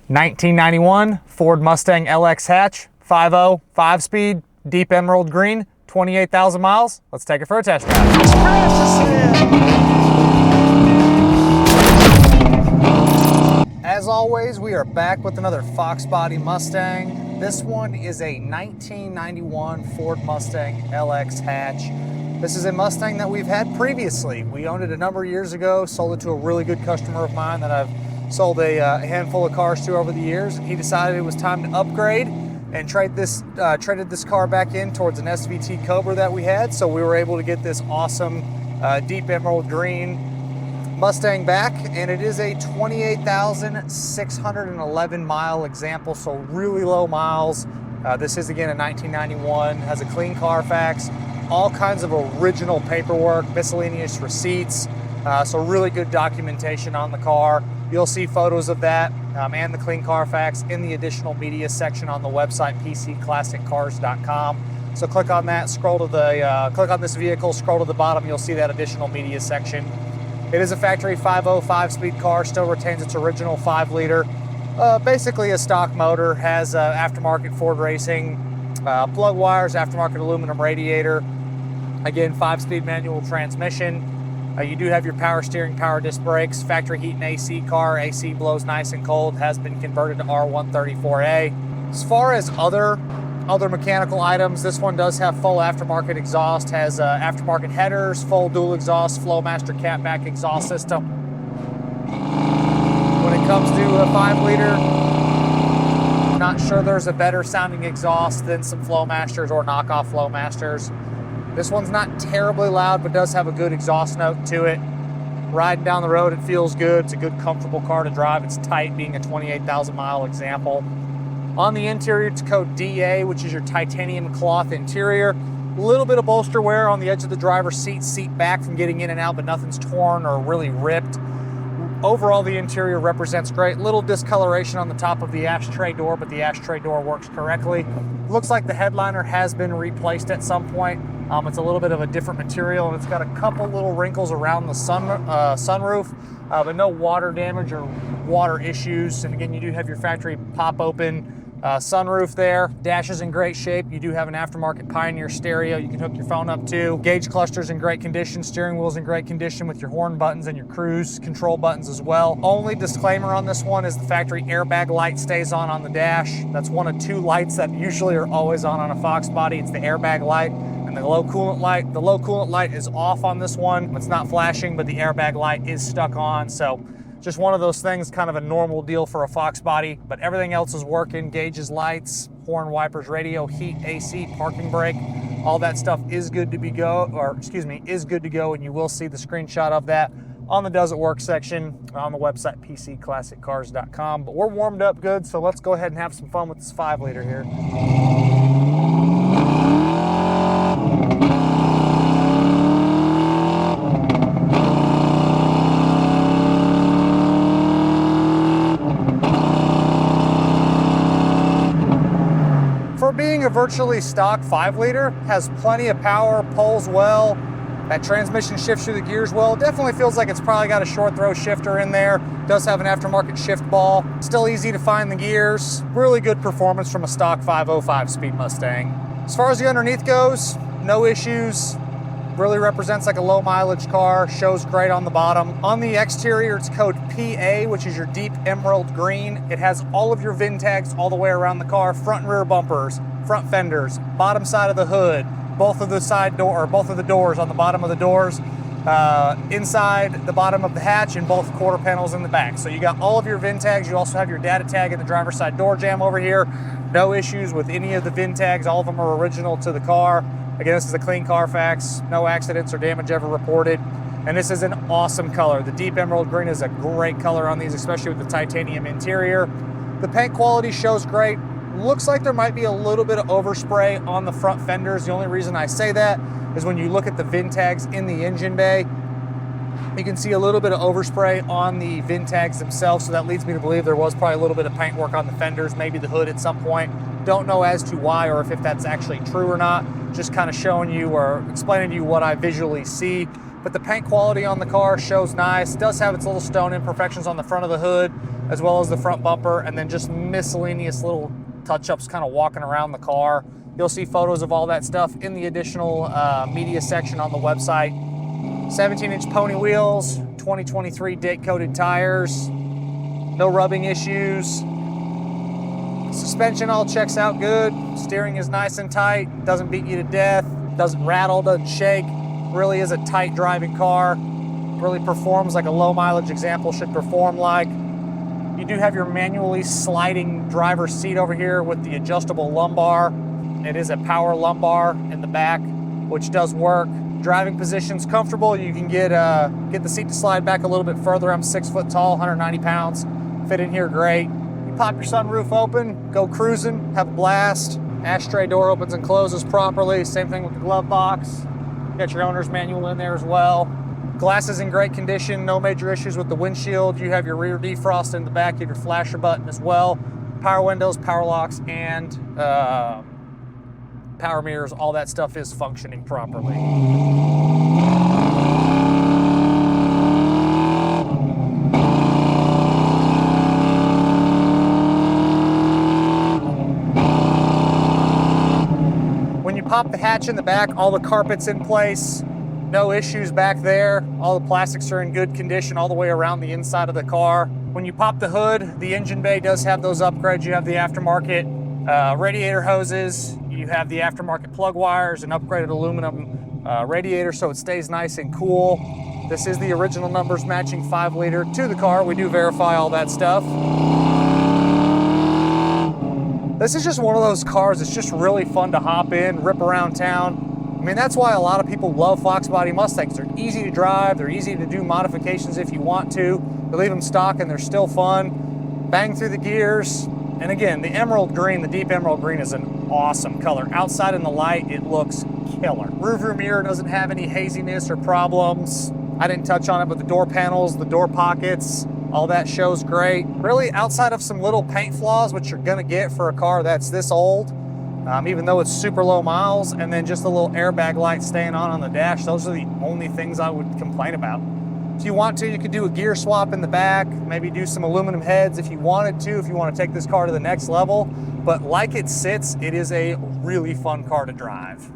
1991 Ford Mustang LX hatch, 5.0, 5-speed, deep emerald green, 28,000 miles. Let's take it for a test drive. As always, we are back with another Fox Body Mustang. This one is a 1991 Ford Mustang LX hatch. This is a Mustang that we've had previously. We owned it a number of years ago, sold it to a really good customer of mine that I've sold a handful of cars to over the years. He decided it was time to upgrade and traded this car back in towards an SVT Cobra that we had. So we were able to get this awesome deep emerald green Mustang back, and it is a 28,611 mile example, so really low miles. This is again a 1991, has a clean Carfax, all kinds of original paperwork, miscellaneous receipts, so really good documentation on the car. You'll see photos of that and the clean Carfax in the additional media section on the website pcclassiccars.com. So click on that, scroll to the click on this vehicle, scroll to the bottom, you'll see that additional media section. It is a factory 5.0 5-speed car, still retains its original 5-liter. Basically a stock motor, has aftermarket Ford Racing plug wires, aftermarket aluminum radiator. Again, 5-speed manual transmission. You do have your power steering, power disc brakes, factory heat and AC car. AC blows nice and cold, has been converted to R134A. As far as other mechanical items, this one does have full aftermarket exhaust, has aftermarket headers, full dual exhaust, Flowmaster catback exhaust system. When it comes to a 5-liter, not sure there's a better sounding exhaust than some Flowmasters or knockoff Flowmasters. This one's not terribly loud, but does have a good exhaust note to it. Riding down the road, it feels good. It's a good, comfortable car to drive. It's tight, being a 28,000 mile example. On the interior, it's code DA, which is your titanium cloth interior. A little bit of bolster wear on the edge of the driver's seat back from getting in and out, but nothing's torn or really ripped. Overall, the interior represents great. Little discoloration on the top of the ashtray door, but the ashtray door works correctly. Looks like the headliner has been replaced at some point. It's a little bit of a different material, and it's got a couple little wrinkles around the sunroof, but no water damage or water issues. And again, you do have your factory pop-open sunroof there. Dash is in great shape. You do have an aftermarket Pioneer stereo you can hook your phone up to. Gauge cluster's in great condition. Steering wheel's in great condition with your horn buttons and your cruise control buttons as well. Only disclaimer on this one is the factory airbag light stays on the dash. That's one of two lights that usually are always on a Fox body. It's the airbag light and the low coolant light. The low coolant light is off on this one. It's not flashing, but the airbag light is stuck on. So just one of those things, kind of a normal deal for a Fox body, but everything else is working. Gauges, lights, horn, wipers, radio, heat, AC, parking brake, all that stuff is good to go, and you will see the screenshot of that on the Does It Work section on the website pcclassiccars.com. But we're warmed up good, so let's go ahead and have some fun with this 5-liter here. For being a virtually stock 5-liter, has plenty of power, pulls well. That transmission shifts through the gears well. Definitely feels like it's probably got a short throw shifter in there. Does have an aftermarket shift ball. Still easy to find the gears. Really good performance from a stock 5.0 5-speed Mustang. As far as the underneath goes, no issues. Really represents like a low mileage car. Shows great on the bottom. On the exterior, it's code PA, which is your deep emerald green. It has all of your VIN tags all the way around the car. Front and rear bumpers, front fenders, bottom side of the hood, both of the doors on the bottom of the doors, inside the bottom of the hatch, and both quarter panels in the back. So you got all of your VIN tags. You also have your data tag in the driver's side door jamb over here. No issues with any of the VIN tags. All of them are original to the car. Again, this is a clean Carfax, no accidents or damage ever reported. And this is an awesome color. The deep emerald green is a great color on these, especially with the titanium interior. The paint quality shows great. Looks like there might be a little bit of overspray on the front fenders. The only reason I say that is when you look at the VIN tags in the engine bay, you can see a little bit of overspray on the VIN tags themselves. So that leads me to believe there was probably a little bit of paint work on the fenders, maybe the hood at some point. Don't know as to why or if that's actually true or not. Just kind of showing you or explaining to you what I visually see. But the paint quality on the car shows nice. It does have its little stone imperfections on the front of the hood. as well as the front bumper, and then just miscellaneous little touch-ups kind of walking around the car. You'll see photos of all that stuff in the additional media section on the website. 17-inch pony wheels, 2023 date-coated tires, no rubbing issues. Suspension all checks out good. Steering is nice and tight, doesn't beat you to death, doesn't rattle, doesn't shake. Really is a tight driving car. Really performs like a low mileage example should perform like. You do have your manually sliding driver's seat over here with the adjustable lumbar. It is a power lumbar in the back, which does work. Driving position's comfortable. You can get the seat to slide back a little bit further. I'm 6 foot tall, 190 pounds. Fit in here great. You pop your sunroof open, go cruising, have a blast. Ashtray door opens and closes properly. Same thing with the glove box. You got your owner's manual in there as well. Glass is in great condition, no major issues with the windshield. You have your rear defrost in the back, you have your flasher button as well. Power windows, power locks, and power mirrors, all that stuff is functioning properly. When you pop the hatch in the back, all the carpet's in place. No issues back there. All the plastics are in good condition all the way around the inside of the car. When you pop the hood, the engine bay does have those upgrades. You have the aftermarket radiator hoses. You have the aftermarket plug wires, an upgraded aluminum radiator so it stays nice and cool. This is the original numbers matching 5-liter to the car. We do verify all that stuff. This is just one of those cars that's just really fun to hop in, rip around town. I mean, that's why a lot of people love Fox body Mustangs. They're easy to drive, they're easy to do modifications if you want to. You leave them stock and they're still fun. Bang through the gears. And again, the emerald green, the deep emerald green is an awesome color. Outside in the light, it looks killer. Rear mirror doesn't have any haziness or problems. I didn't touch on it, but the door panels, the door pockets, all that shows great. Really, outside of some little paint flaws, which you're gonna get for a car that's this old, even though it's super low miles, and then just a little airbag light staying on the dash, those are the only things I would complain about. If you want to, you could do a gear swap in the back, maybe do some aluminum heads if you wanted to, if you want to take this car to the next level. But like it sits, it is a really fun car to drive.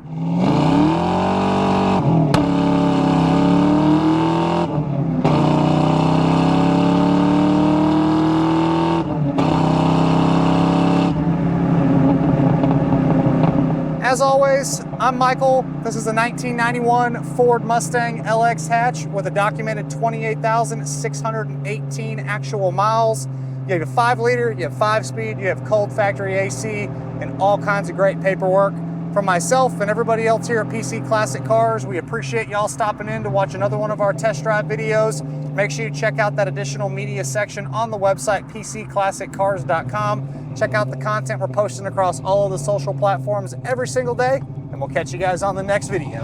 As always, I'm Michael. This is a 1991 Ford Mustang LX hatch with a documented 28,618 actual miles. You have a 5-liter, you have 5-speed, you have cold factory AC, and all kinds of great paperwork. From myself and everybody else here at PC Classic Cars, we appreciate y'all stopping in to watch another one of our test drive videos. Make sure you check out that additional media section on the website, pcclassiccars.com. Check out the content we're posting across all of the social platforms every single day, and we'll catch you guys on the next video.